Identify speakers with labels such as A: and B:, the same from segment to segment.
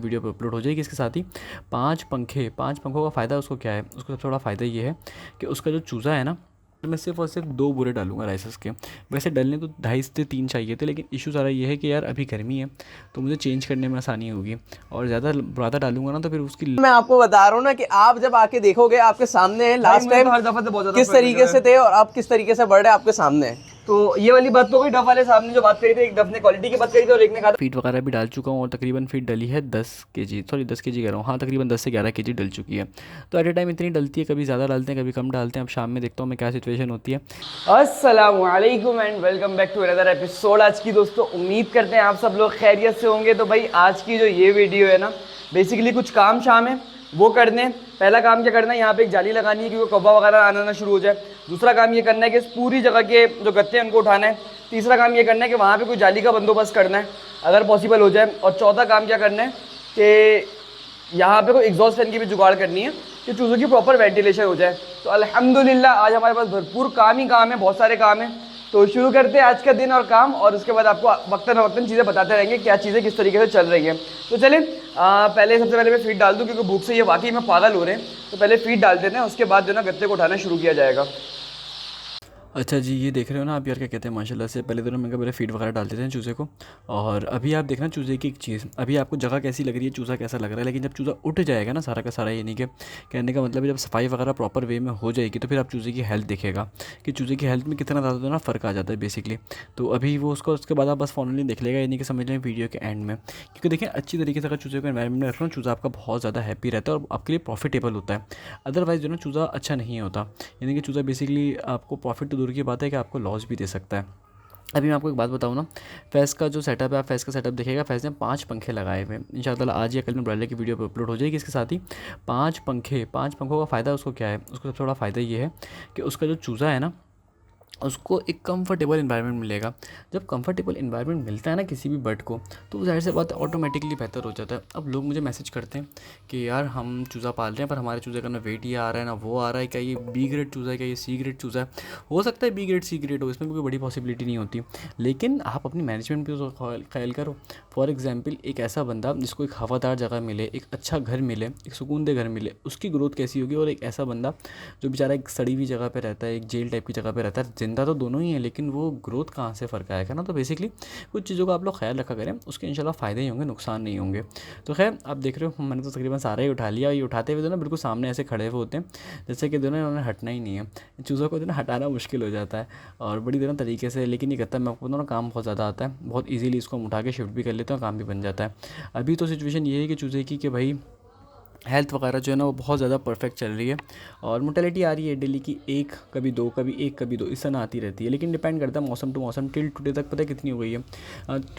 A: Video पे upload हो जाएगी। इसके साथ ही 5 पंखों का फ़ायदा उसको क्या है, उसको सबसे बड़ा फ़ायदा ये है कि उसका जो चूज़ा है ना, मैं सिर्फ और सिर्फ 2 बोरे डालूंगा राइसेस के। वैसे डलने तो 2.5 से 3 चाहिए थे, लेकिन इशू सारा ये है कि यार अभी गर्मी है तो मुझे चेंज करने में आसानी होगी, और ज़्यादा डालूंगा ना तो फिर उसकी
B: मैं आपको बता रहा हूँ ना कि आप जब आके देखोगे आपके सामने लास्ट टाइम
C: हर दफा से बहुत ज्यादा
B: किस तरीके से थे और अब किस तरीके से बढ़ रहे हैं आपके सामने।
C: तो ये वाली बात तो कोई डफ वाले साहब ने जो बात करी थी, एक डफ ने क्वालिटी की बात करी थी और एक ने कहा
A: फीड वगैरह भी डाल चुका हूँ, और तकरीबन फीड डली है 10 केजी, सॉरी 10 केजी कह रहा हूँ, हाँ तकरीबन 10 से 11 केजी डल चुकी है। तो एट ए टाइम इतनी डलती है, कभी ज़्यादा डालते हैं कभी कम डालते हैं। अब शाम में देखता हूँ मैं क्या सिचुएशन होती है।
C: अस्सलामुअलैकुम and welcome back to another episode. आज की दोस्तों उम्मीद करते हैं आप सब लोग खैरियत से होंगे। तो भाई आज की जो ये वीडियो है ना, बेसिकली कुछ काम शाम है वो करने हैं। पहला काम क्या करना है, यहाँ पे एक जाली लगानी है क्योंकि कौवा वगैरह आना शुरू हो जाए। दूसरा काम ये करना है कि इस पूरी जगह के जो गत्ते हैं उनको उठाना है। तीसरा काम ये करना है कि वहाँ पे कोई जाली का बंदोबस्त करना है अगर पॉसिबल हो जाए। और चौथा काम क्या करना है कि यहाँ पे कोई एग्जॉस्ट फैन की भी जुगाड़ करनी है कि चूज़ों की प्रॉपर वेंटिलेशन हो जाए। तो अल्हम्दुलिल्लाह आज हमारे पास भरपूर काम ही काम है, बहुत सारे काम हैं। तो शुरू करते हैं आज का दिन और काम, और उसके बाद आपको वक्तन वक्तन चीज़ें बताते रहेंगे क्या चीज़ें किस तरीके से चल रही हैं। तो चलें पहले सबसे पहले मैं फीड डाल दूँ क्योंकि भूख से ये वाकई में पागल हो रहे हैं। तो पहले फीड डाल देते हैं, उसके बाद जो ना गत्ते को उठाना शुरू किया जाएगा।
A: अच्छा जी, ये देख रहे हो ना आप यार, क्या कहते हैं माशाल्लाह से पहले तो मैंने पहले फीड वगैरह डाल देते हैं चूज़े को। और अभी आप देखना चूज़े की एक चीज़, अभी आपको जगह कैसी लग रही है, चूज़ा कैसा लग रहा है, लेकिन जब चूज़ा उठ जाएगा ना सारा का सारा, ये नहीं कि कहने का मतलब है जब सफाई वगैरह प्रॉपर वे में हो जाएगी तो फिर आप चूज़े की हेल्थ देखेगा कि चूज़े की हेल्थ में कितना ज़्यादा ना फ़र्क आ जाता है बेसिकली। तो अभी वो उसको उसके बाद आप बस फाइनली देख लेगा, ये नहीं कि समझ लें वीडियो के एंड में। क्योंकि देखिए अच्छी तरीके से अगर चूज़े को एनवायरमेंट में रखना, चूज़ा आपका बहुत ज़्यादा हैप्पी रहता है और आपके लिए प्रॉफिटेबल होता है। अदरवाइज़ जो ना चूज़ा अच्छा नहीं होता, यानी कि चूज़ा बेसिकली आपको प्रॉफिट तो दूर की बात है कि आपको लॉस भी दे सकता है। अभी मैं आपको एक बात बताऊँ ना, फैज़ का जो सेटअप है, आप फैज़ का सेटअप देखिएगा, फैज़ ने 5 पंखे लगाए हुए हैं। इंशाअल्लाह आज या कल में ब्रॉयलर की वीडियो पे अपलोड हो जाएगी। इसके साथ ही 5 पंखों का फ़ायदा उसको क्या है, उसको सबसे बड़ा फ़ायदा ये है कि उसका जो चूज़ा है ना, उसको एक कंफर्टेबल एनवायरनमेंट मिलेगा। जब कंफर्टेबल एनवायरनमेंट मिलता है ना किसी भी बर्ड को, तो ज़ाहिर सी बात ऑटोमेटिकली बेहतर हो जाता है। अब लोग मुझे मैसेज करते हैं कि यार हम चूज़ा पाल रहे हैं पर हमारे चूज़े का ना वेट ये आ रहा है ना वो आ रहा है, क्या ये बी ग्रेड चूज़ा है, क्या ये सी ग्रेड चूज़ा है। हो सकता है बी ग्रेड सी ग्रेड हो, इसमें कोई बड़ी पॉसिबिलिटी नहीं होती, लेकिन आप अपनी मैनेजमेंट पर तो ख्याल करो। फॉर एग्जाम्पल एक ऐसा बंदा जिसको एक हवादार जगह मिले, एक अच्छा घर मिले, एक सुकूनदेह घर मिले, उसकी ग्रोथ कैसी होगी। और एक ऐसा बंदा जो बेचारा एक सड़ी हुई जगह पर रहता है, एक जेल टाइप की जगह पर रहता है, जिंदा तो दोनों ही हैं लेकिन वो ग्रोथ कहाँ से फ़र्क आएगा ना। तो बेसिकली कुछ चीज़ों का आप लोग ख्याल रखा करें, उसके इंशाल्लाह फ़ायदे ही होंगे, नुकसान नहीं होंगे। तो खैर आप देख रहे हो मैंने तो तकरीबन सारा ही उठा लिया। ये उठाते हुए तो ना बिल्कुल सामने ऐसे खड़े हुए होते हैं जैसे कि दोनों इन्होंने हटना ही नहीं है। चूज़ों को जो ना हटाना मुश्किल हो जाता है और बड़ी दोनों तरीके से, लेकिन ये करता है मैं आपको बताऊँ ना, काम बहुत ज़्यादा आता है, बहुत ईजिली इसको हम उठा के शिफ्ट भी कर लेते हैं और काम भी बन जाता है। अभी तो सिचुएशन ये है कि चूज़े की कि भाई हेल्थ वगैरह जो है ना वो बहुत ज़्यादा परफेक्ट चल रही है, और मोटेलिटी आ रही है डेली की 1 कभी 2 कभी 1 कभी 2 इस तरह आती रहती है। लेकिन डिपेंड करता है मौसम टू मौसम। टिल टुडे तक पता है कितनी हो गई है,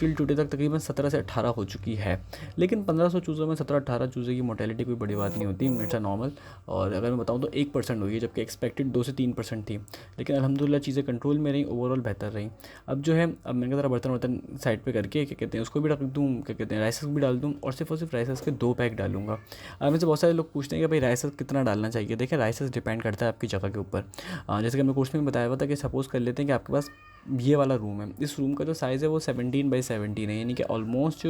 A: टिल टुडे तक तकरीबन 17 से 18 हो चुकी है। लेकिन 1500 चूज़ों में 17-18 चूज़े की मोटेलिटी कोई बड़ी बात नहीं होती, इट्स अ नॉर्मल। और अगर मैं बताऊँ तो 1% हुई है, जबकि एक्सपेक्टेड 2 से 3% थी। लेकिन अल्हम्दुलिल्लाह चीज़ें कंट्रोल में रहीं, ओवरऑल बेहतर रहीं। अब जो है, अब मैंने कहा बर्तन वर्तन साइड पर करके क्या कहते हैं उसको भी रख दूँ, क्या कहते हैं राइसेस भी डाल दूँ, और सिर्फ राइसेस के 2 पैक डालूंगा। अब मुझे बहुत सारे लोग पूछते हैं कि भाई राइसेस कितना डालना चाहिए। देखिए राइसेस डिपेंड करता है आपकी जगह के ऊपर। जैसे कि हमने कोर्स में बताया हुआ था कि सपोज़ कर लेते हैं कि आपके पास ये वाला रूम है, इस रूम का जो साइज़ है वो 17x17 है, यानी कि ऑलमोस्ट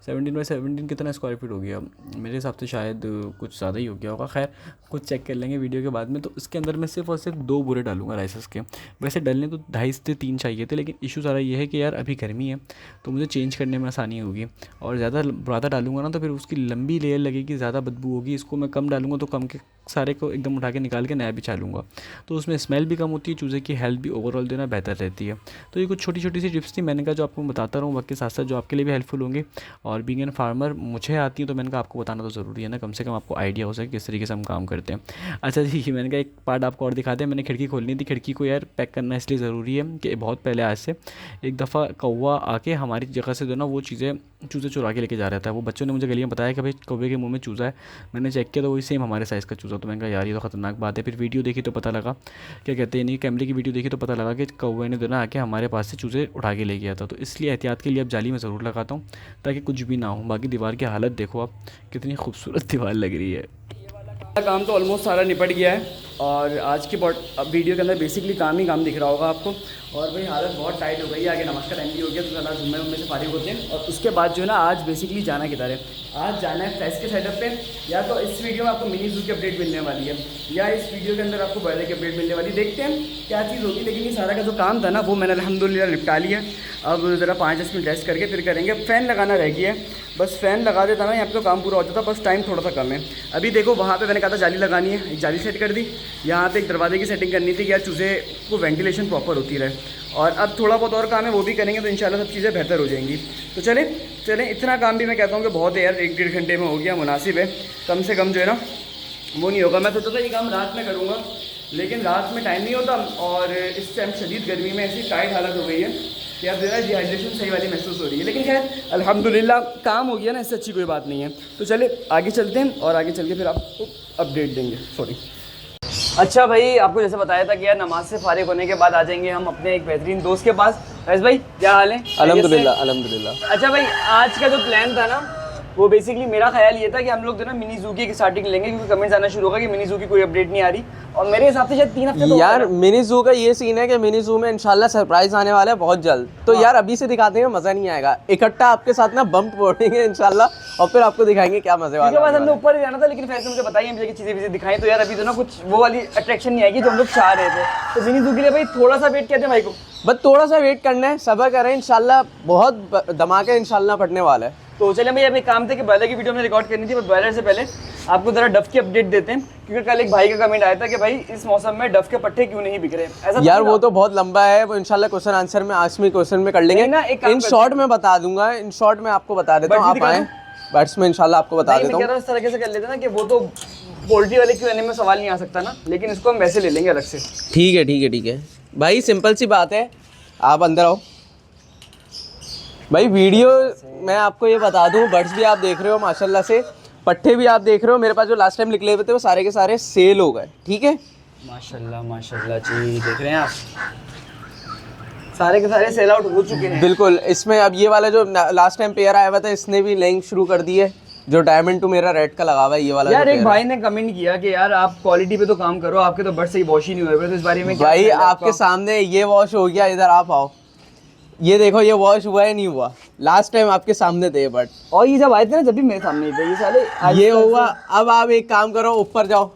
A: 17x17 कितना स्क्वायर फीट हो गया, मेरे हिसाब से शायद कुछ ज़्यादा ही हो गया होगा। खैर कुछ चेक कर लेंगे वीडियो के बाद में। तो इसके अंदर मैं सिर्फ और सिर्फ 2 बोरे डालूंगा राइसेस के। वैसे डलने तो 2.5 से 3 चाहिए थे, लेकिन इशू सारा ये है कि यार अभी गर्मी है तो मुझे चेंज करने में आसानी होगी, और ज़्यादा डालूंगा ना तो फिर उसकी लंबी लेयर लगेगी, ज़्यादा बदबू होगी। इसको मैं कम डालूंगा तो कम के सारे को एकदम उठा के निकाल के नया बिछा लूँगा, तो उसमें स्मेल भी कम होती है, चूज़े की हेल्थ भी ओवरऑल देना बेहतर रहती है। तो ये कुछ छोटी छोटी सी टिप्स थी, मैंने कहा जो आपको बताता रहूँ, वक्त के साथ साथ जो आपके लिए भी हेल्पफुल होंगे। और बीइंग एन फार्मर मुझे आती है तो मैंने कहा आपको बताना तो ज़रूरी है ना, कम से कम आपको आइडिया हो सके किस तरीके से हम काम करते हैं। अच्छा जी, मैंने कहा एक पार्ट आपको और दिखाते हैं। मैंने खिड़की खोलनी थी, खिड़की को यार पैक करना इसलिए ज़रूरी है कि बहुत पहले आज से एक दफ़ा कौवा आके हमारी जगह से जो ना वो चीज़ें चूज़े चुरा के लेके जा रहा था। वो बच्चों ने मुझे गली में बताया कि भाई कौवे के मुंह में चूज़ा है। मैंने चेक किया तो वही सेम हमारे साइज़ का चूज़ा। तो मैंने कहा यार ये तो ख़तरनाक बात है। फिर वीडियो देखी तो पता लगा, क्या कहते हैं, नहीं कैमरे की वीडियो देखी तो पता लगा कि कौवे ने जो ना आके हमारे पास से चूज़े उठा के ले गया था। तो इसलिए एहतियात के लिए अब जाली में ज़रूर लगाता हूँ ताकि कुछ भी ना हो। बाकी दीवार की हालत देखो आप, कितनी खूबसूरत दीवार लग रही है।
C: काम तो ऑलमोस्ट सारा निपट गया है। और आज के वीडियो के अंदर बेसिकली काम ही काम दिख रहा होगा आपको। और भाई हालत बहुत टाइट हो गई है, आगे नमाज का टाइम भी हो गया, तो ज़्यादा जुम्मे से फारिग होते हैं। और उसके बाद जो है ना आज बेसिकली जाना किधर है, आज जाना है फेस्ट के सेटअप पे। या तो इस वीडियो में आपको मिनी ज़ू की अपडेट मिलने वाली है, या इस वीडियो के अंदर आपको बर्थडे की अपडेट मिलने वाली, देखते हैं क्या चीज़ होगी। लेकिन ये सारा का जो काम था ना वो मैंने अल्हम्दुलिल्लाह निपटा लिया। अब ज़रा 5-10 मिनट रेस्ट करके फिर करेंगे। फ़ैन लगाना रह गया है, बस फ़ैन लगा देता ना यहाँ पे तो काम पूरा हो जाता, बस टाइम थोड़ा सा कम है। अभी देखो वहाँ पे मैंने कहा था जाली लगानी है, एक जाली सेट कर दी। यहाँ पे एक दरवाजे की सेटिंग करनी थी कि यार चूज़े को वेंटिलेशन प्रॉपर होती रहे। और अब थोड़ा बहुत और काम है वो भी करेंगे तो इंशाल्लाह सब चीज़ें बेहतर हो जाएंगी। तो चलें इतना काम भी मैं कहता हूँ कि बहुत है यार, 1-1.5 घंटे में हो गया, मुनासिब है। कम से कम जो है ना वो नहीं होगा। मैं सोचा था ये काम रात में करूँगा, लेकिन रात में टाइम नहीं होता। और इस टाइम शदीद गर्मी में ऐसी टाइट हालत हो गई है कि अब जो है डिहाइड्रेशन सही वाली महसूस हो रही है। लेकिन खैर अल्हम्दुलिल्लाह काम हो गया ना, इससे अच्छी कोई बात नहीं है। तो चले आगे चलते हैं और आगे चल के फिर आपको अपडेट देंगे। सॉरी। अच्छा भाई, आपको जैसे बताया था कि यार नमाज से फारिग होने के बाद आ जाएंगे हम अपने एक बेहतरीन दोस्त के पास। फैज़ भाई क्या हाल है?
B: अल्हम्दुलिल्लाह।
C: अच्छा भाई, आज का जो प्लान था ना वो बेसिकली मेरा ख्याल ये था कि हम लोग जो ना मिनी ज़ू की स्टार्टिंग लेंगे, क्योंकि कमेंट्स आना शुरू होगा कि मिनी ज़ू की कोई अपडेट नहीं आ रही। और मेरे हिसाब से शायद 3 हफ्ते तो
B: यार मिनी जू का ये सीन है कि मिनी जू में इंशाल्लाह सरप्राइज आने वाला है बहुत जल्द। तो यार अभी से दिखाते हैं मजा नहीं आएगा, इकट्ठा आपके साथ ना बम्प फोड़ेंगे इंशाल्लाह और फिर आपको दिखाएंगे क्या मजे वाला है।
C: हमने ऊपर ही जाना था, लेकिन फैज़ ने मुझे बताइए मुझे चीज़ें दिखाई, तो यार अभी तो ना कुछ वो वाली अट्रैक्शन नहीं आएगी जो हम लोग चाह रहे थे। तो मिनी जू के लिए भाई थोड़ा सा वेट कहते हैं भाई को,
B: बस थोड़ा सा वेट करना है, सब्र करें, इंशाल्लाह बहुत धमाके इंशाल्लाह पड़ने वाला है।
C: तो चले भाई, अभी काम थे कि बॉयलर की वीडियो में रिकॉर्ड करनी थी, पर बॉयलर से पहले आपको जरा डफ की अपडेट देते हैं। क्योंकि कल एक भाई का कमेंट आया था कि भाई इस मौसम में डफ के पट्टे क्यों नहीं बिक रहे। ऐसा
B: यार वो तो बहुत लंबा है, वो इंशाल्लाह क्वेश्चन आंसर में आज में क्वेश्चन में कर लेंगे
C: ना, एक काम
B: इन शॉर्ट में बता दूंगा, इन शॉर्ट में आपको बता देता हूँ, आप आए बर्ड्स में इंशाल्लाह आपको बता देता हूँ।
C: इस तरीके से कर लेते ना कि वो तो पोल्ट्री वाले Q&A में सवाल नहीं आ सकता ना, लेकिन इसको हम वैसे ले लेंगे अलग से।
B: ठीक है भाई, सिंपल सी बात है, आप अंदर आओ भाई। वीडियो मैं आपको ये बता दूं, बर्ड्स भी आप देख रहे हो माशाल्लाह से, पट्टे भी आप देख रहे हो। मेरे पास जो लास्ट टाइम निकले हुए थे वो सारे के सारे सेल हो गए, ठीक है।
C: माशाल्लाह जी, देख रहे हैं आप, सारे के सारे सेल आउट हो चुके हैं।
B: बिल्कुल, इसमें अब ये वाला जो लास्ट टाइम पेयर आया हुआ था इसने भी लेंग शुरू कर दी है, जो डायमंड टू मेरा रेड का लगा हुआ है ये वाला।
C: यार एक भाई ने कमेंट किया कि यार आप क्वालिटी पे तो काम करो, आपके तो बर्ड सही वॉश ही नहीं हुए, तो इस बारे में
B: भाई आपके सामने ये वॉश हो गया, इधर आप आओ, ये देखो ये वॉश हुआ है नहीं हुआ, लास्ट टाइम आपके सामने थे बट,
C: और ये जब आए थे ना जब भी मेरे सामने थे ये साले,
B: ये हुआ। अब आप एक काम करो, ऊपर जाओ।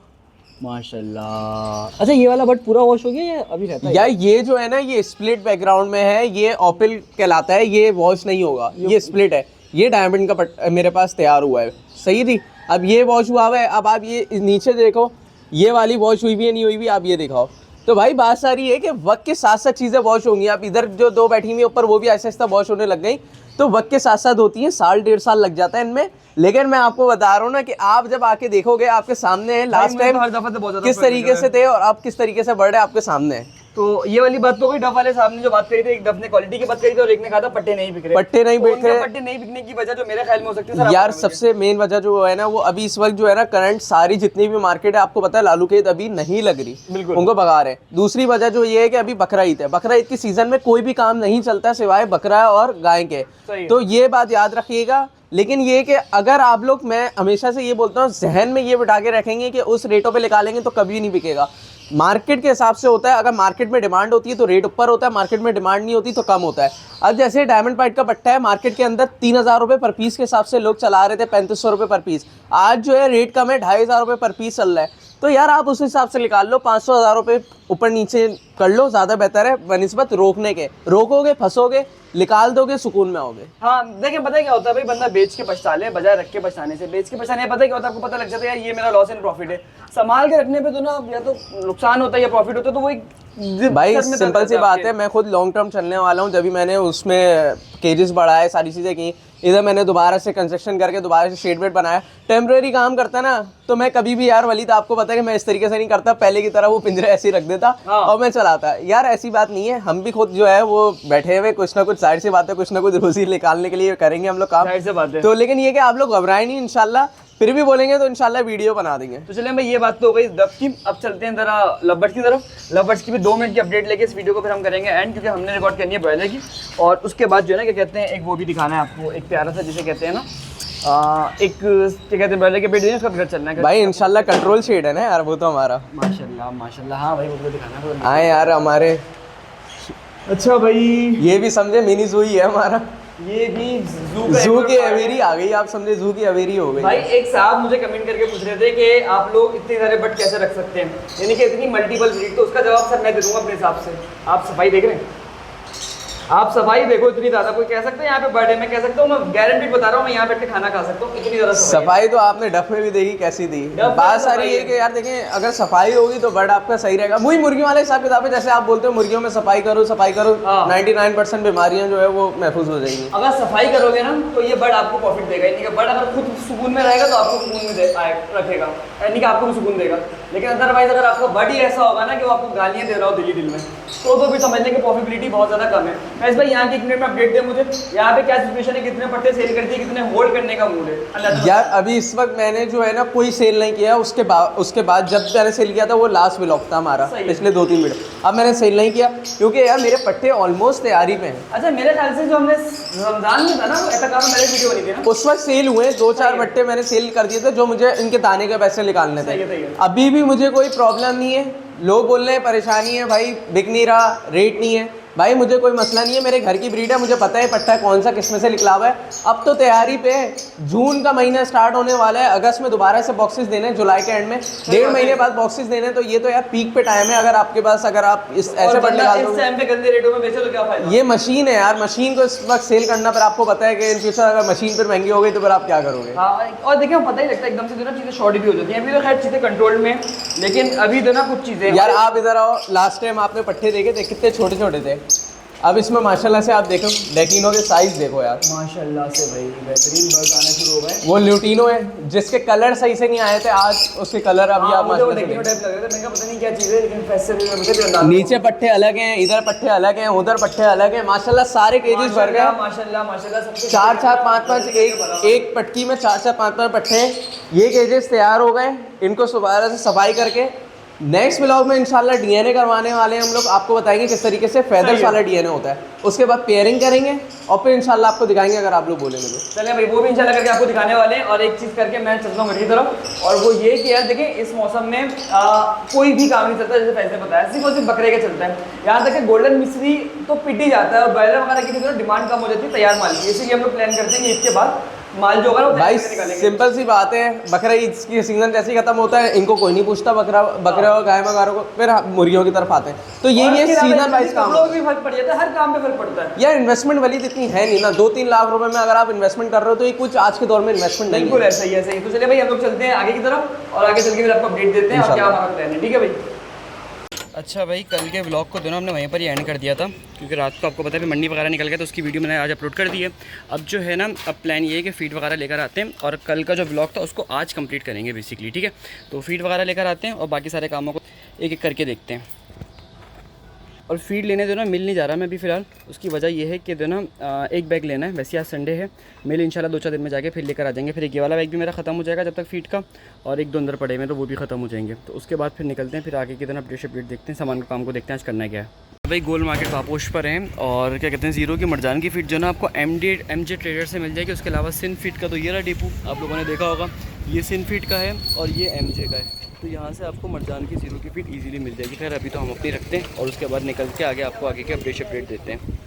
C: माशाल्लाह। अच्छा ये वाला बट पूरा वॉश हो गया या अभी रहता है?
B: यार ये जो है ना ये स्प्लिट बैकग्राउंड में है, ये ओपल कहलाता है, ये वॉश नहीं होगा, ये स्प्लिट है। ये डायमंड का मेरे पास तैयार हुआ है, सही थी। अब ये वॉश हुआ है, अब आप ये नीचे देखो, ये वाली वॉश हुई भी है नहीं हुई भी, आप ये दिखाओ। तो भाई बात सारी है कि वक्त के साथ साथ चीज़ें वॉश होंगी। आप इधर जो 2 बैठी हुई ऊपर वो भी ऐसा ऐसा वॉश होने लग गई, तो वक्त के साथ साथ होती है, 1.5 साल लग जाता है इनमें। लेकिन मैं आपको बता रहा हूँ ना कि आप जब आके देखोगे आपके सामने है लास्ट टाइम किस तरीके से थे और अब किस तरीके से बढ़ रहे आपके सामने है।
C: तो ये वाली बात तो कोई डफ वाले साहब ने जो बात करी थी, एक डफ ने क्वालिटी की बात करी थी और एक ने कहा था पट्टे नहीं बिक रहे।
B: पट्टे नहीं बिक रहे,
C: पट्टे नहीं बिकने की वजह जो मेरे ख्याल में हो सकती है सर,
B: यार सबसे मेन वजह जो है ना वो अभी इस वक्त जो है ना करंट सारी जितनी भी मार्केट है आपको पता है लालू खेत अभी नहीं लग रही,
C: बिल्कुल
B: उनको भगा रहे। दूसरी वजह जो ये है कि अभी बकरा ईद है, बकरा ईद की सीजन में कोई भी काम नहीं चलता सिवाय बकरा और गाय के, तो ये बात याद रखिएगा। लेकिन ये कि अगर आप लोग, मैं हमेशा से ये बोलता हूँ, जहन में ये बिठा के रखेंगे कि उस रेटों पे निकालेंगे तो कभी नहीं बिकेगा। मार्केट के हिसाब से होता है, अगर मार्केट में डिमांड होती है तो रेट ऊपर होता है, मार्केट में डिमांड नहीं होती तो कम होता है। अब जैसे डायमंड पाइट का पट्टा है मार्केट के अंदर 3000 रुपये पर पीस के हिसाब से लोग चला रहे थे, 3500 रुपये पर पीस। आज जो है रेट कम है, 2500 रुपये पर पीस चल रहा है। तो यार आप उस हिसाब से निकाल लो, 500-1000 रुपये ऊपर नीचे कर लो, ज़्यादा बेहतर है बनिस्बत रोकने के। रोकोगे फंसोगे, निकाल दोगे सुकून में आओगे।
C: हाँ देखिए, पता है क्या होता है भाई, बंदा बेच के पछता ले बजाय रख के पछताने से। बेच के पछताने पता है क्या होता है, आपको पता लग जाता है यार ये मेरा लॉस एंड प्रॉफिट है। संभाल के रखने पे तो ना या तो नुकसान होता है या प्रॉफिट होता है, तो वो एक
B: भाई सिंपल सी बात है। मैं खुद लॉन्ग टर्म चलने वाला हूँ, जब भी मैंने उसमें केजेस बढ़ाए, सारी चीज़ें की, इधर मैंने दोबारा से कंस्ट्रक्शन करके दोबारा से शेड वेड बनाया, टेम्परेरी काम करता ना, तो मैं कभी भी यार वली, तो आपको पता है कि मैं इस तरीके से नहीं करता, पहले की तरह वो पिंजरे ऐसे ही रख देता और मैं चलाता। यार ऐसी बात नहीं है, हम भी खुद जो है वो बैठे हुए कुछ ना कुछ, जाहिर सी बात है, कुछ ना कुछ रोजी निकालने के लिए करेंगे हम लोग काम,
C: जाहिर सी बात है।
B: तो लेकिन ये कि आप लोग घबराएं नहीं, इंशाल्लाह फिर भी बोलेंगे तो इंशाल्लाह वीडियो बना देंगे।
C: तो चलिए भाई, ये बात तो हो गई डफ की। अब चलते हैं जरा लवबर्ड्स की तरफ। लवबर्ड्स की भी 2 मिनट की अपडेट लेके इस वीडियो को फिर हम करेंगे एंड, क्योंकि हमने रिकॉर्ड करनी है ब्रॉयलर की। और उसके बाद जो है ना क्या कहते हैं, एक वो भी दिखाना है आपको, एक प्यारा सा जिसे कहते हैं ना एक क्या कहते हैं ब्रॉयलर के पेट देंगे, उसका घर चलना है
B: भाई इंशाल्लाह कंट्रोल शेड है ना यार वो तो हमारा।
C: माशाल्लाह माशाल्लाह। हाँ भाई, वो दिखाना है।
B: आए यार हमारे,
C: अच्छा भाई,
B: ये भी समझे मिनी जू ही है हमारा।
C: ये भी
B: जू की अवेरी आ गई, आप समझे जू की अवेरी हो गई।
C: भाई एक साहब मुझे कमेंट करके पूछ रहे थे कि आप लोग इतने सारे बट कैसे रख सकते हैं, यानी कि इतनी मल्टीपल ब्रीड। तो उसका जवाब सर मैं दे दूंगा अपने हिसाब से। आप सफाई देख रहे हैं, आप सफाई देखो इतनी ज़्यादा। कोई कह सकते हैं यहाँ पे बर्थडे में, कह सकता हूँ मैं, गारंटीड बता रहा हूँ, मैं यहाँ बैठ के खाना खा सकता हूँ, इतनी ज़्यादा
B: सफाई तो आपने डफ में भी देखी कैसी दी। बात सारी ये कि यार देखें, अगर सफाई होगी तो बर्ड आपका सही रहेगा। वही मुर्गियों वाले हिसाब किताब है, जैसे आप बोलते हो मुर्गियों में सफाई करो 99% बीमारियां जो है वो महफूज हो जाएंगी।
C: अगर सफाई करोगे ना तो ये बर्ड आपको प्रॉफिट देगा, यानी कि बर्ड अगर खुद सुकून में रहेगा तो आपको सुकून में रखेगा, यानी कि आपको भी सुकून देगा। लेकिन अदरवाइज अगर आपका बर्ड ही ऐसा होगा ना कि वो आपको गालियाँ दे रहा हो दिल में, तो भी समझने की पॉसिबिलिटी बहुत ज़्यादा कम है। वैसे भाई यहाँ की एक मिनट में अपडेट दे मुझे, यहाँ पे क्या सिचुएशन है, कितने पट्टे सेल करती है, कितने होल्ड करने का मूड है अल्लाह
B: यार? अभी इस वक्त मैंने जो है ना कोई सेल नहीं किया, उसके बाद जब मैंने सेल किया था वो लास्ट व्लॉग था हमारा पिछले 2-3 मिनट। अब मैंने सेल नहीं किया क्योंकि यार मेरे पट्टे ऑलमोस्ट तैयारी पे हैं।
C: अच्छा, मेरे ख्याल से जो हमने रमजान में था ना, वो एहतिकाफ में मेरी वीडियो बनी थी ना,
B: उस वक्त सेल हुए 2-4 पट्टे मैंने सेल कर दिए थे जो मुझे इनके दाने के पैसे निकालने थे। अभी भी मुझे कोई प्रॉब्लम नहीं है। लोग बोल रहे हैं परेशानी है भाई, बिक नहीं रहा, रेट नहीं है। भाई मुझे कोई मसला नहीं है, मेरे घर की ब्रीड है, मुझे पता है पट्टा कौन सा किस में से निकला हुआ है। अब तो तैयारी पे है, जून का महीना स्टार्ट होने वाला है, अगस्त में दोबारा से बॉक्सेस देने हैं, जुलाई के एंड में 1.5 महीने बाद बॉक्सेस देने हैं। तो ये तो यार पीक पे टाइम है। अगर आपके पास, अगर आप इस ऐसे पट्टे निकाल
C: इस टाइम पे गंदे रेटों में बेचो तो क्या फायदा।
B: ये मशीन है यार, मशीन को इस वक्त सेल करना, पर आपको पता है कि इन फ्यूचर अगर मशीन पर महंगी हो गई तो फिर आप क्या करोगे।
C: हाँ, और देखिए पता ही लगता है एकदम से जो ना चीज़ें शॉर्ट भी हो जाती हैं। अभी तो खैर चीज़ें कंट्रोल में, लेकिन अभी तो ना कुछ चीज़ें
B: यार आप इधर आओ, लास्ट टाइम आपने पट्टे देखे थे कितने छोटे छोटे थे, अब इसमें माशाल्लाह से आप देखो डेकिनो के साइज देखो यार,
C: माशाल्लाह से भाई बेहतरीन बर्ड आने शुरू हो गए।
B: वो ल्यूटिनो है जिसके कलर सही से नहीं आए थे, आज उसके कलर अभी आप
C: मुझे वो डेकिनो टाइप लग रहे थे, मैंने कहा पता नहीं क्या चीज़ है, लेकिन फैसे भी मुझे
B: नीचे पट्टे अलग हैं, इधर पट्टे अलग हैं, उधर पट्टे अलग हैं। माशाल्लाह सारे केजेस भर गए।
C: माशाल्लाह माशाल्लाह सबके
B: 4-4 5-5 एक पटकी में 4-4 5-5 पट्टे हैं। ये केजेस तैयार हो गए, इनको दोबारा से सफाई करके नेक्स्ट व्लॉग में इंशाल्लाह डीएनए करवाने वाले हैं हम लोग। आपको बताएंगे किस तरीके से फेदर्स वाला डीएनए होता है, उसके बाद पेयरिंग करेंगे और फिर इंशाल्लाह आपको दिखाएंगे अगर आप लोग बोलेंगे तो।
C: चलिए भाई, वो भी इंशाल्लाह करके आपको दिखाने वाले हैं। और एक चीज़ करके मैं चलता हूँ घर की तरफ, और वो ये कि यार देखें इस मौसम में कोई भी काम नहीं चलता, जैसे पैसे बताया, सिर्फ और सिर्फ बकरे का चलता है। यहाँ तक कि गोल्डन मिश्री तो पिट ही जाता है, और ब्रॉयलर वगैरह की डिमांड कम हो जाती है तैयार माल की। इसीलिए हम लोग प्लान करते हैं कि इसके बाद माल जो होगा
B: भाई सिंपल सी बात है, बकरा ईद की सीजन जैसे ही खत्म होता है, इनको कोई नहीं पूछता बकरे और गाय वगैरह को, फिर मुर्गियों की तरफ आते हैं। तो ये सीजन वाइज काम
C: भी फर्क पड़ जाता है, हर काम पे फर्क पड़ता है
B: यार। इन्वेस्टमेंट वाली इतनी है नहीं ना, 2-3 लाख रुपए में अगर आप इन्वेस्टमेंट कर रहे हो तो ये कुछ आज के दौर में इन्वेस्टमेंट नहीं है।
C: बिल्कुल ऐसा ही है। तो चलिए भाई हम लोग चलते हैं आगे की तरफ, और आगे चल के फिर आपको अपडेट देते हैं और क्या हमारा प्लान है, ठीक है भाई। अच्छा भाई, कल के व्लॉग को दोनों हमने वहीं पर ही एंड कर दिया था, क्योंकि रात को आपको पता है मंडी वगैरह निकल गया, तो उसकी वीडियो मैंने आज अपलोड कर दी है। अब जो है ना, अब प्लान ये है कि फीड वगैरह लेकर आते हैं, और कल का जो व्लॉग था उसको आज कंप्लीट करेंगे बेसिकली, ठीक है। तो फीड वगैरह लेकर आते हैं और बाकी सारे कामों को एक एक करके देखते हैं। और फीड लेने जो ना मिल नहीं जा रहा मैं अभी फ़िलहाल, उसकी वजह ये है कि जो ना एक बैग लेना है। वैसे आज संडे है, मिल इंशाल्लाह 2-4 दिन में जाके फिर लेकर आ जाएंगे। फिर एक ये वाला बैग भी मेरा ख़त्म हो जाएगा जब तक फीड का, और 1-2 अंदर पड़े हुए तो वो भी ख़त्म हो जाएंगे। तो उसके बाद फिर निकलते हैं, फिर आगे की तरह अपडेट देखते हैं, सामान का काम को देखते हैं आज करना क्या है। भाई गोल मार्केट पापोश पर हैं, और क्या कहते हैं ज़ीरो की मरजान की फीड जो ना आपको MJ ट्रेडर से मिल जाएगी। उसके अलावा सिन फीड का तो ये रहा डिपू, आप लोगों ने देखा होगा, ये सिन फीड का है और ये MJ का है। तो यहाँ से आपको मरजान की ज़ीरो की फीड इजीली मिल जाएगी। खैर अभी तो हम अपनी रखते हैं, और उसके बाद निकल के आगे आपको आगे के अपडेट देते हैं।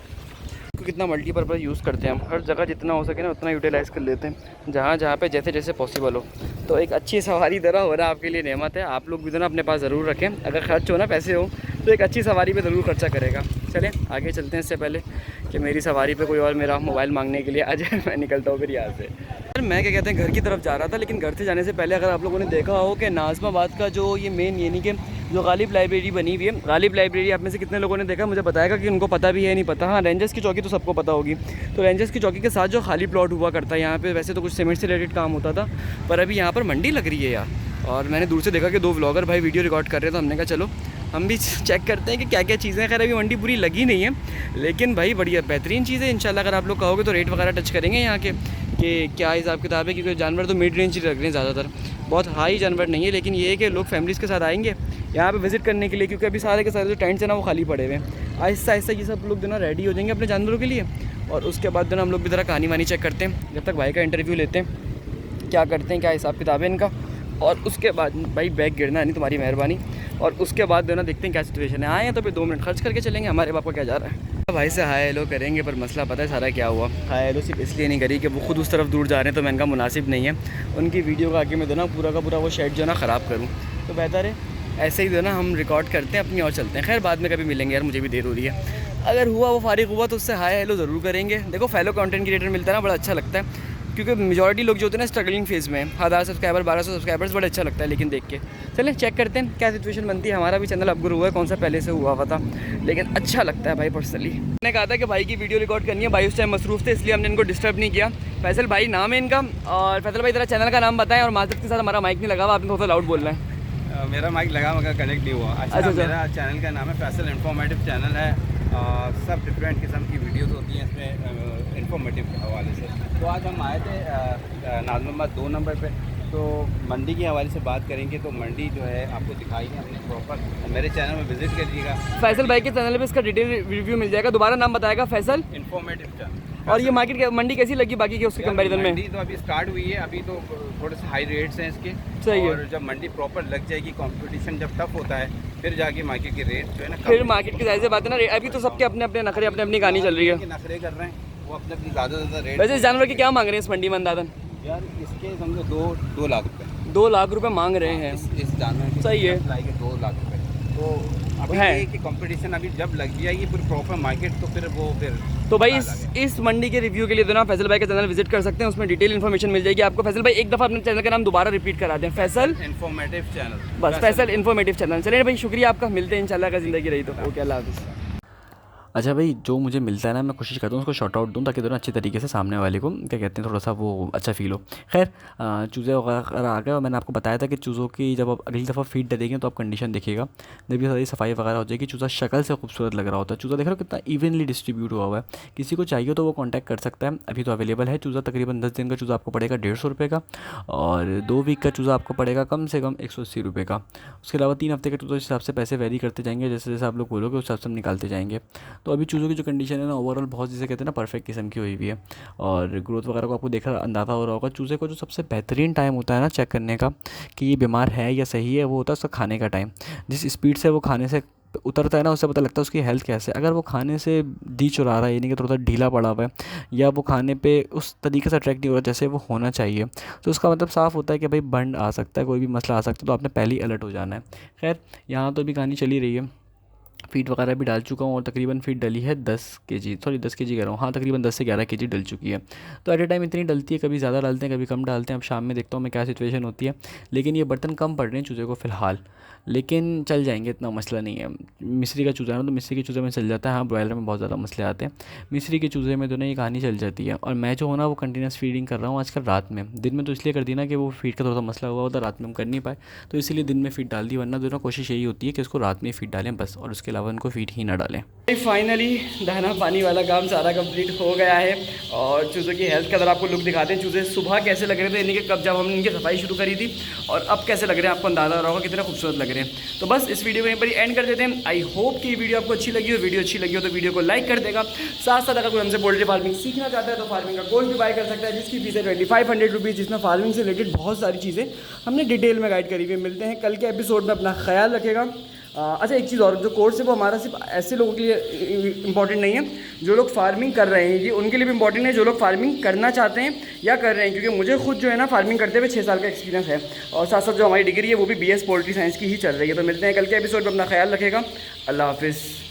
C: कितना मल्टीपर्पज़ यूज़ करते हैं हम, हर जगह जितना हो सके ना उतना यूटिलाइज़ कर लेते हैं, जहाँ जहाँ पे जैसे जैसे पॉसिबल हो। तो एक अच्छी सवारी तरह हो रहा है आपके लिए नेमत है। आप लोग भी तो ना अपने पास ज़रूर रखें, अगर खर्च हो ना पैसे हो तो एक अच्छी सवारी पे ज़रूर खर्चा करेगा। चलें आगे चलते हैं, इससे पहले कि मेरी सवारी पे कोई और मेरा मोबाइल मांगने के लिए आ जाए। मैं निकलता हूँ फिर यहाँ से। सर मैं क्या कहते हैं घर की तरफ जा रहा था, लेकिन घर से जाने से पहले अगर आप लोगों ने देखा हो कि नाज़माबाद का जो ये मेन यानी कि जो गालिब लाइब्रेरी बनी हुई है, गालिब लाइब्रेरी आप में से कितने लोगों ने देखा मुझे बताएगा कि उनको पता भी है नहीं पता। हाँ, रेंजर्स की चौकी तो सबको पता होगी। तो रेंजर्स की चौकी के साथ जो खाली प्लॉट हुआ करता है यहाँ पे, वैसे तो कुछ सीमेंट से रिलेटेड काम होता था, पर अभी यहाँ पर मंडी लग रही है यार। और मैंने दूर से देखा कि 2 व्लॉगर भाई वीडियो रिकॉर्ड कर रहे थे, तो हमने कहा चलो हम भी चेक करते हैं कि क्या क्या चीज़ें। खैर अभी मंडी पूरी लगी नहीं है, लेकिन भाई बढ़िया बेहतरीन चीज़ है इंशाल्लाह। अगर आप लोग कहोगे तो रेट वगैरह टच करेंगे यहाँ के कि क्या हिसाब किताब है, क्योंकि जानवर तो मिड रेंज ही लग रहे हैं ज़्यादातर, बहुत हाई जानवर नहीं है। लेकिन ये है कि लोग फैमिलीज़ के साथ आएंगे यहाँ पे विज़िट करने के लिए, क्योंकि अभी सारे के सारे जो टेंट्स हैं ना वो खाली पड़े हुए हैं। आहिस्ता आहिस्ता ये सब लोग जो ना रेडी हो जाएंगे अपने जानवरों के लिए, और उसके बाद जो ना हम लोग भी ज़रा कहानी वानी चेक करते हैं, जब तक भाई का इंटरव्यू लेते हैं क्या करते हैं, क्या हिसाब किताब है इनका, और उसके बाद भाई बैग गिरना नहीं तुम्हारी मेहरबानी, और उसके बाद जो ना देखते हैं क्या सिचुएशन है। आए हैं तो फिर 2 मिनट खर्च करके चलेंगे, हमारे बाप को क्या जा रहा है। भाई से हाय हेलो करेंगे, पर मसला पता है सारा क्या हुआ। हाय हेलो सिर्फ इसलिए नहीं करी कि वो खुद उस तरफ दूर जा रहे हैं, तो मैं इनका मुनासिब नहीं है उनकी वीडियो का आगे मैं जो ना पूरा का पूरा वो शेड जो है ना ख़राब करूँ, तो बेहतर है ऐसे ही जो ना हम रिकॉर्ड करते हैं अपनी और चलते हैं। खैर बाद में कभी मिलेंगे यार, मुझे भी देर हो रही है। अगर हुआ वो फारिग हुआ तो उससे हाय हेलो ज़रूर करेंगे। देखो फेलो कंटेंट क्रिएटर मिलता है ना, बड़ा अच्छा लगता है, क्योंकि मेजॉरिटी लोग जो होते हैं ना स्ट्रगलिंग फेज़ में, 1000 सब्सक्राइबर 1200 सब्सक्राइबर्स, बड़ा अच्छा लगता है लेकिन देख के। चलें चेक करते हैं क्या सिचुएशन बनती है। हमारा भी चैनल अपग्रेड हुआ है, कौन सा पहले से हुआ था, लेकिन अच्छा लगता है भाई पर्सनली। मैंने कहा था कि भाई की वीडियो रिकॉर्ड करनी है, भाई उस टाइम मसरूफ़ थे इसलिए हमने इनको डिस्टर्ब नहीं किया। फैसल भाई नाम है इनका, और फैसल भाई तेरा चैनल का नाम बताएं, और माजरत के साथ हमारा माइक नहीं लगा हुआ, आपने थोड़ा लाउड बोलना है।
D: मेरा माइक लगा मगर कनेक्ट नहीं हुआ। अच्छा मेरा चैनल का नाम है फैसल इन्फॉर्मेटिव चैनल है। सब डिफरेंट किस्म की वीडियोस होती हैं इसमें इन्फॉर्मेटिव के हवाले से। तो आज हम आए थे नाज़िमाबाद 2 नंबर पे, तो मंडी के हवाले से बात करेंगे। तो मंडी जो है आपको दिखाई है हमने प्रॉपर, मेरे चैनल में विजिट करिएगा।
C: फैसल भाई के चैनल पे इसका डिटेल रिव्यू मिल जाएगा। दोबारा नाम बताएगा फैसल
D: इन्फॉर्मेटिव चैनल।
C: और ये मार्केट मंडी कैसी लगी बाकी के उसके कंपैरिजन में?
D: मंडी तो अभी स्टार्ट हुई है, अभी तो थोड़े से हाई रेट्स हैं इसके।
C: सही है।
D: और जब मंडी प्रॉपर लग जाएगी, कंपटीशन जब टफ होता है, फिर जाके मार्केट के रेट जो है ना,
C: फिर मार्केट की जाहिर सी बात है ना, अभी तो सबके अपने अपने नखरे अपनी अपनी कहानी चल रही है।
D: नखरे कर रहे हैं वो अपने ज़्यादा रेट।
C: वैसे इस जानवर के क्या मांग रहे हैं इस मंडी में अंदाजन?
D: यार इसके समझो 2 लाख रुपए।
C: 2 लाख रुपए मांग रहे हैं।
D: इस जानवर की
C: सही है।
D: सप्लाई के 2 लाख रुपए। तो अभी
C: है
D: ये कि कंपटीशन अभी जब लग जाएगी पूरी प्रॉपर मार्केट, तो फिर वो फिर
C: तो भाई इस मंडी के रिव्यू के लिए तो ना फैसल भाई का चैनल विजिट कर सकते हैं, उसमें डिटेल इन्फॉर्मेशन मिल जाएगी आपको। फैसल भाई एक दफ़ा अपने चैनल का नाम दोबारा रिपीट करा दें, फैसल
D: इन्फॉर्मेटिव चैनल।
C: बस फैसल इन्फॉर्मेटिव चैनल। चलिए भाई शुक्रिया आपका, मिलते हैं इंशाल्लाह का ज़िंदगी रही तो। ओके अल्लाह हाफ़िज़।
A: अच्छा भाई, जो मुझे मिलता है ना मैं कोशिश करता हूँ उसको शॉर्ट आउट दूँ, ताकि दोनों अच्छी तरीके से सामने वाले को क्या कहते हैं थोड़ा सा वो अच्छा फील हो। खैर चूज़े वगैरह आ गए, और मैंने आपको बताया था कि चूज़ों की जब आप अगली दफ़ा फीड देंगे तो आप कंडीशन देखिएगा, जब ये सारी सफाई वगैरह हो जाएगी, चूज़ा शक्ल से खूबसूरत लग रहा होता है। चूज़ा देख रहे हो कितना इवनली डिस्ट्रीब्यूट हुआ हुआ है। किसी को चाहिए तो वो कॉन्टैक्ट कर सकता है, अभी तो अवेलेबल है। चूज़ा तकरीबन 10 दिन का चूज़ा आपको पड़ेगा 150 रुपये का, और 2 वीक का चूज़ा आपको पड़ेगा कम से कम 180 रुपये का। उसके अलावा 3 हफ्ते के चूज़ा हिसाब से पैसे वेरी करते जाएंगे, जैसे जैसे आप लोग बोलोगे उस हिसाब से हम निकालते जाएंगे। तो अभी चूज़ों की जो कंडीशन है ना ओवरऑल बहुत, जिसे कहते हैं ना परफेक्ट किस्म की हुई हुई है, और ग्रोथ वगैरह को आपको देखा अंदाज़ा हो रहा होगा। चूज़े को जो सबसे बेहतरीन टाइम होता है ना चेक करने का कि ये बीमार है या सही है, वो होता है उसका खाने का टाइम। जिस स्पीड से वो खाने से उतरता है ना, उससे पता लगता है उसकी हेल्थ कैसे है। अगर वो खाने से दी चुरा रहा है, यानी कि थोड़ा ढीला पड़ा हुआ है, या वो खाने पे उस तरीके से अट्रैक्ट नहीं हो रहा जैसे वो होना चाहिए, तो उसका मतलब साफ़ होता है कि भाई बंड आ सकता है, कोई भी मसला आ सकता है, तो आपने पहले ही अलर्ट हो जाना है। खैर यहाँ तो अभी कहानी चली रही है, फीड वगैरह भी डाल चुका हूँ, और तकरीबन फीड डली है 10 केजी, सॉरी 10 केजी कह रहा हूँ, हाँ तकरीबन 10 से 11 केजी डल चुकी है। तो एट ए टाइम इतनी डलती है, कभी ज़्यादा डालते हैं कभी कम डालते हैं। अब शाम में देखता हूँ मैं क्या सिचुएशन होती है, लेकिन ये बर्तन कम पड़ रहे हैं चूज़े को फ़िलहाल, लेकिन चल जाएंगे, इतना मसला नहीं है। मिस्री का चूज़ा है ना, तो मिस्री के चूज़े में चल जाता है। हाँ ब्रॉयलर में बहुत ज़्यादा मसले आते हैं, मिस्री के चूज़े में तो ना ये कहानी चल जाती है। और मैं जो हो ना वो कंटिन्यूस फीडिंग कर रहा हूँ आजकल रात में, दिन में तो इसलिए कर दी ना कि वो फीड का थोड़ा सा मसला हुआ होता, रात में हम कर नहीं पाए, तो इसीलिए दिन में फीड डाल दी। वरना दोनों कोशिश यही होती है कि उसको रात में फीड डालें बस, और उसके अलावा उनको फीड ही ना डालें।
C: फाइनली दाना पानी वाला काम सारा कंप्लीट हो गया है, और चूज़ों की हेल्थ का अगर आपको लुक दिखाते हैं, चूज़े सुबह कैसे लग रहे थे, यानी कि कब जब हमने इनकी सफाई शुरू करी थी, और अब कैसे लग रहे हैं आपको अंदाज़ा हो रहा होगा कितने खूबसूरत लग रहे हैं। तो बस इस वीडियो को यहीं पर एंड कर देते हैं। आई होप कि ये वीडियो आपको अच्छी लगी हो। वीडियो अच्छी लगी हो तो वीडियो को लाइक कर देगा। साथ साथ अगर कोई हमसे पोल्ट्री फार्मिंग सीखना चाहता है तो फार्मिंग का कोर्स भी बाय कर सकता है, जिसकी फीस है 2500 रुपीज़, जिसमें फार्मिंग से रिलेटेड बहुत सारी चीज़ें हमने डिटेल में गाइड करी हुई। मिलते हैं कल के एपिसोड में, अपना ख्याल रखेगा। अच्छा एक चीज़ और, जो कोर्स है वो हमारा सिर्फ ऐसे लोगों के लिए इंपॉर्टेंट नहीं है, जो लोग फार्मिंग कर रहे हैं ये उनके लिए भी इंपॉर्टेंट है, जो लोग फार्मिंग करना चाहते हैं या कर रहे हैं, क्योंकि मुझे खुद जो है ना फार्मिंग करते हुए 6 साल का एक्सपीरियंस है, और साथ साथ जो हमारी डिग्री है वो भी BS पोल्ट्री साइंस की ही चल रही है। तो मिलते हैं कल के एपिसोड में, अपना ख्याल रखेगा। अल्लाह हाफिज़।